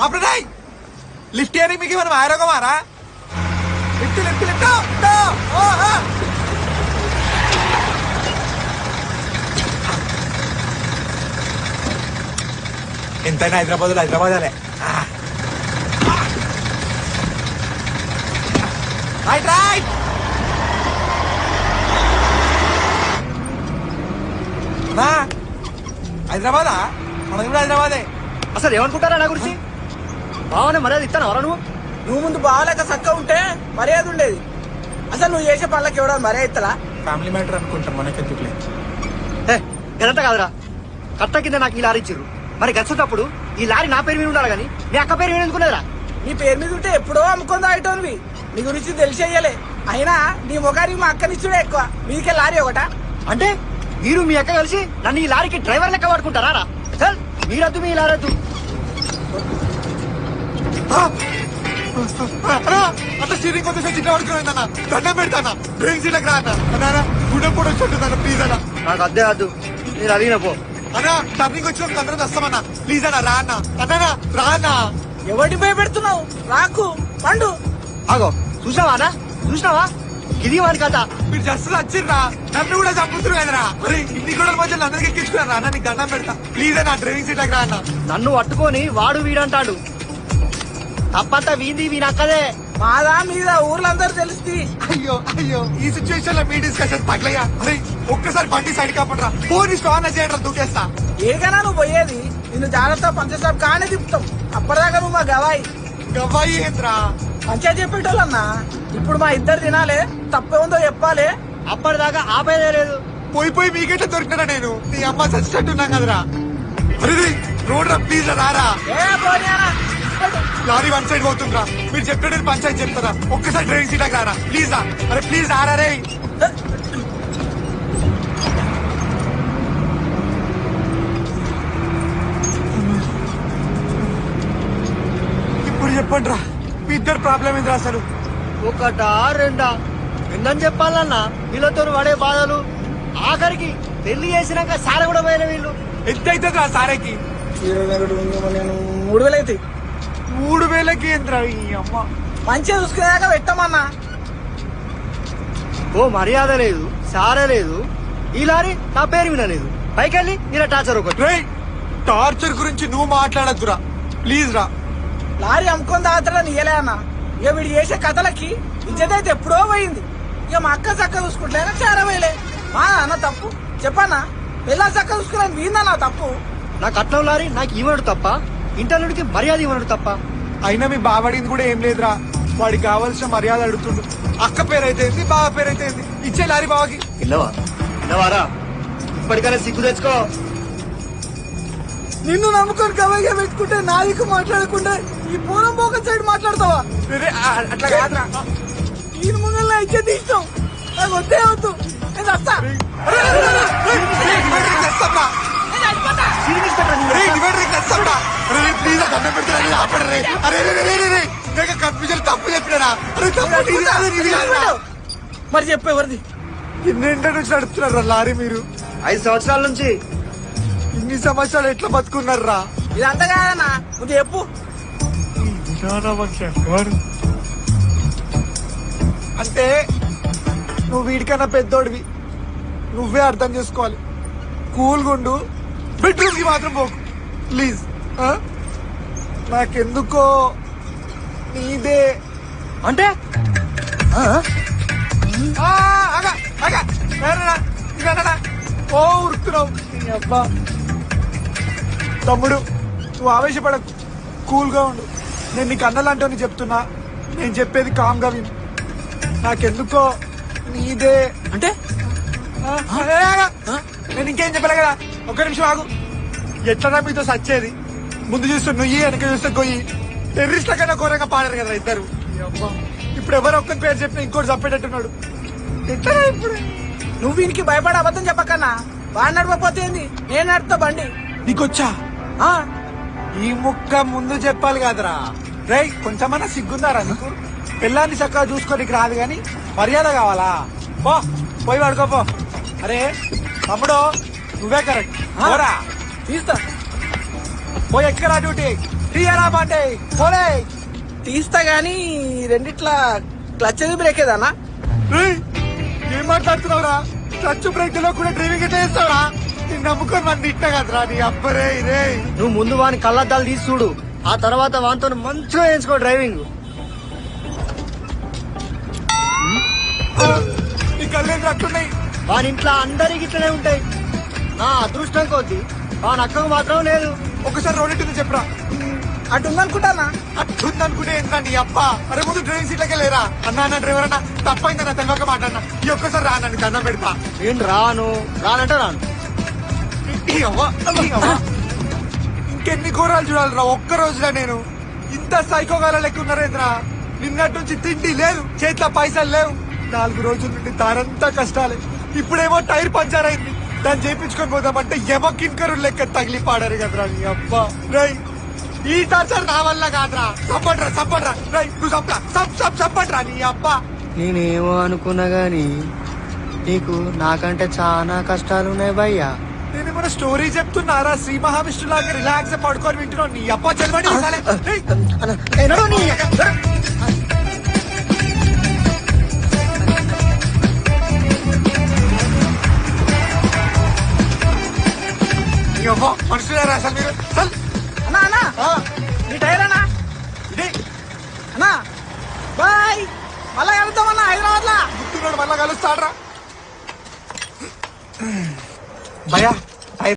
అప్పుడే లిఫ్ట్ చేయడానికి మీకు మనం ఆరోగ్యమారా లిఫ్ట్ లిఫ్ట్ లిఫ్ట్ ఎంతైనా హైదరాబాద్ హైదరాబాద్ రైట్ రైట్ హైదరాబాదా మనది కూడా హైదరాబాదే. అసలు ఏమనుకుంటారా నా గురించి? బావనే మర్యాద ఇస్తాను ఎవరా నువ్వు ముందు బావలేక చక్క ఉంటే మర్యాద ఉండేది. అసలు నువ్వు చేసే పనులకి ఎవడో మర్యాద ఇస్తలా? ఫ్యామిలీ మ్యాటర్ అనుకుంటాం మనకెందుకులే. గదంతా కాదురా, కట్ట కింద నాకు ఈ లారీ ఇచ్చిర్రు. మరి గచ్చేటప్పుడు ఈ లారీ నా పేరు మీద ఉండాలి కానీ మీ అక్క పేరు మీద ఎందుకున్నదిరా? నీ పేరు మీద ఉంటే ఎప్పుడో అమ్ముకొని తాగటోనివి. నీ గురించి తెలిసేయలే. అయినా నీ ముఖానికి మా అక్కనిచ్చుడే ఎక్కువ. మీకే లారీ ఒకట అంటే మీరు మీ అక్క కలిసి నన్ను ఈ లారీకి డ్రైవర్ లెక్క పడుకుంటారా రా? చల్ మీరద్దు మీ లారద్దు. అట్లా స్టీరింగ్ కొంచెం చిన్న పడుకున్నా దండం పెడతానా డ్రైవింగ్ సీట్లకు రా అన్న గుడ్డ కూడా వచ్చి ప్లీజ్ అన్న. నాకు అద్దే వద్దు, నేను అడిగిన పో అన్నా. టర్నింగ్ వచ్చిన అందరం వస్తామన్నా ప్లీజ్ అన్న రా అన్న. అన్నా రా అన్న. ఎవరి భయపెడుతున్నావు? రాకు పండు. ఆగో చూసావా అన్న, చూసినావా? ఇది వాడి కథ. మీరు జస్ట్ వచ్చిర్రా నన్ను కూడా చంపుతున్నారు కదరా. మరి ఇన్ని కూడా మధ్యలో అందరికి ఎక్కించుకున్నారా అన్న? నీకు దండం పెడతా ప్లీజ్ అన్న డ్రైవింగ్ సీట్లకు రా అన్న. నన్ను పట్టుకొని వాడు వీడంటాడు. తప్పంతా వీంది వీనక్కదే. మాదా మీద ఊర్లందరూ తెలుస్తుంది. అయ్యో అయ్యో ఈ సిచ్యువేషన్ లో మీ డిస్కషన్ తగ్గలయ్యా. అరే ఒక్కసారి బండి సైడ్ కాపడరా. ఫోన్ స్టాన్ చేయడం దూకేస్తా. ఏకనా నువ్వు పోయేది? నిన్ను జాగ్రత్త పంచసాబ్ కానే తిప్పుతాం. అప్పటిదాకా నువ్వు మా గవాయి. గవ్వాయి ఏంద్రా? పంచాయతీ చెప్పేటోళ్ళన్నా. ఇప్పుడు మా ఇద్దరు తినాలే, తప్పే ఉందో చెప్పాలి. అప్పటిదాకా ఆపేదే లేదు. పోయి పోయి మీకెట్లా దొరికినా నేను? నీ అమ్మ చచ్చినట్టు ఉన్నాం కదరా. అరే రోడ్ రా ప్లీజ్ రారా. లారీ వన్ సైడ్ పోతుండ్రా. మీరు చెప్పేది పంచాయతీ చెప్తారా? ఒక్కసారి డ్రైవింగ్ సీట్ రారా ప్లీజ్ రా. అరే ప్లీజ్ రారా రే. ఇప్పుడు చెప్పండి రా, మీ ఇద్దరు ప్రాబ్లం ఏంద్రా అసలు? ఒకటా రెండా ఎందని చెప్పాలన్నా? వీళ్ళతో పడే బాధలు ఆఖరికి పెళ్లి చేసినాక సార కూడా పోయిన వీళ్ళు. ఎంత అవుతుంది రా సారేకి? 3000 అవుతాయి. 3000కి ఏంద్రా ఈ అమ్మ? మంచిగా చూసుకునేదాకా పెట్టమన్నా. ఓ మర్యాద లేదు, సారే లేదు. ఈ లారీ నా పేరు వినలేదు. పైకెళ్ళి ఇలా టార్చర్ ఒకటి. టార్చర్ గురించి నువ్వు మాట్లాడద్దురా ప్లీజ్ రా. లారీ అమ్ముకొని తాగతలా నీయలే అన్న. ఇక వీడు చేసే కథలకి ఇజ్జతైతే ఎప్పుడో పోయింది. ఇక మా అక్క చక్క చూసుకుంటేనే చేరవేలే. మా అన్న తప్పు చెప్పన్నా? పిల్ల చక్క చూసుకున్నాను వీందన్నా తప్పు. నా కట్నం లారీ నాకు ఇవ్వడు తప్ప, ఇంటర్నెట్కి మర్యాద ఇవ్వడు తప్ప. అయినా మీ బావడిది కూడా ఏం లేదురా. వాడికి కావాల్సిన మర్యాద అడుగుతుండు. అక్క పేరైతే ఏంది, బావ పేరైతే ఏంది? ఇచ్చే లారీ బావకి. ఇల్లవారా ఇప్పటికైనా సిగ్గు తెచ్చుకో. నిన్ను నమ్ముకొని కవైగా పెట్టుకుంటే నాదికు మాట్లాడకుండా ఈ పూలం పోక సైడ్ మాట్లాడతావా? అట్లా కాదురా. ఈ ముంగల్ ఇచ్చే తీస్తాం. నాకు వద్దే వద్దు. నేను వస్తా. తప్పు చెప్పినా మరి చెప్పు ఎవరిది? ఎన్నింటి నుంచి నడుపుతున్నారా లారీ మీరు? 5 సంవత్సరాల నుంచి. ఇన్ని సంవత్సరాలు ఎట్లా బతుకున్నారా? ఇదంతా కాదన్నా, నువ్వు చెప్పు. అంటే నువ్వు వీడికన్నా పెద్దోడివి, నువ్వే అర్థం చేసుకోవాలి. కూల్గుండు, బెడ్రూమ్ కి మాత్రం పోకు ప్లీజ్. నాకెందుకో నీదే అంటే ఓ ఉరుకుతున్నావు అబ్బా. తమ్ముడు నువ్వు ఆవేశపడకు, కూల్ గా ఉండు. నేను నీకు అన్నలాంటి చెప్తున్నా. నేను చెప్పేది కామ్ గా విను. నాకెందుకో నీదే అంటే నేను ఇంకేం చెప్పలే కదా. ఒక్క నిమిషం ఆగు. ఎట్లా మీతో సచ్చేది? ముందు చూస్తే నుయ్యి, వెనక చూస్తే గొయ్యి. టెర్రరిస్ట్ల కన్నా ఘోరంగా పాడారు కదా ఇద్దరు. ఇప్పుడు ఎవరు ఒక్కరి పేరు చెప్పిన ఇంకోటి చప్పేటట్టున్నాడు. ఎట్లా ఇప్పుడు? నువ్వు వీనికి భయపడి అబద్ధం చెప్పకన్నా. వాడు నడవకపోతే ఏంది, నేను నడుపుతా బండి. నీకొచ్చా? ఈ ముక్క ముందు చెప్పాలి కదరా. రే కొంచెమన్నా సిగ్గుందారా నీకు? పిల్లాన్ని చక్కగా చూసుకోనికి రాదు గాని మర్యాద కావాలా? పో పోయి పడుకోపో. అరే తమ్ముడు నువ్వే కరెక్ట్. తీస్తా. పోయి ఎక్కరా డ్యూటీ తీయరా బండి పోలే. తీస్తా గానీ రెండిట్లా క్లచ్ అది బ్రేక్ ఏదన్నా ఏయ్, ఏం మాట్లాడుతున్నావురా? క్లచ్ బ్రేక్ లో కూడా డ్రైవింగ్ ఎట్లా చేస్తావురా? నేను నమ్ముకొని మన తిట్ట కదరా నీ అబ్బరే రే. నువ్వు ముందు వాని కళ్ళద్దాలు తీసి చూడు, ఆ తర్వాత వానితో మంచిగా వేయించుకో డ్రైవింగ్. నీ కళ్ళేంద్ర అట్లున్నాయి. వాని ఇంట్లో అందరికి ఇట్లనే ఉంటాయి. నా అదృష్టం కొద్ది వాని అక్కకు మాత్రం లేదు. ఒకసారి రోడ్ ఎట్టుంది చెప్పరా? అటు ఉందనుకుంటానా. అట్లుందనుకుంటే ఏంటన్నా నీ అబ్బా? అరే ముందు డ్రైవింగ్ సీట్లకే లేరా? అన్నా డ్రైవర్ అన్నా తప్పైందన్నా తెలియక మాట్లాడినా. ఈ ఒక్కసారి రా నన్ను దండం పెడతా. నేను రాను రానంటే రాను. ఈ అవ్వ, ఈ అవ్వ. ఇంకెన్ని ఘోరాలు చూడాలిరా ఒక్క రోజులో నేను. ఇంత సైకోగాల లెక్క ఉన్నారేంద్రా? నిన్నటి నుంచి తిండి లేదు, చేతిలో పైసలు లేవు. 4 రోజుల నుండి దారంతా కష్టాలే. ఇప్పుడేమో టైర్ పంచర్ అయింది, దాన్ని చేయించుకొని పోదామంటే ఎమకిన్కరు లెక్క తగిలి పాడారు కదరా నీ అబ్బా. రై ఈ టార్చర్ నా వల్ల కాదురా. చప్పట్రా రై, నువ్వు చప్పట్రా నీ అబ్బా. నేనేమో అనుకున్నా గాని నీకు నాకంటే చాలా కష్టాలు ఉన్నాయి భయ్యా. నేను మన స్టోరీ చెప్తున్నారా? శ్రీ మహావిష్ణులాగా రిలాక్స్ పడుకొని వింటున్నావు నీ అబ్బా. చదవండి మనుషులారా అసలు మీరు? చల్. అన్నా అన్నా నీ టైర్ అన్నా. ఇదే అన్నా బాయ్, మళ్ళా కలుద్దామన్నా హైదరాబాద్ లా. గుర్తున్నాడు, మళ్ళా కలుస్తాడ్రా భయా.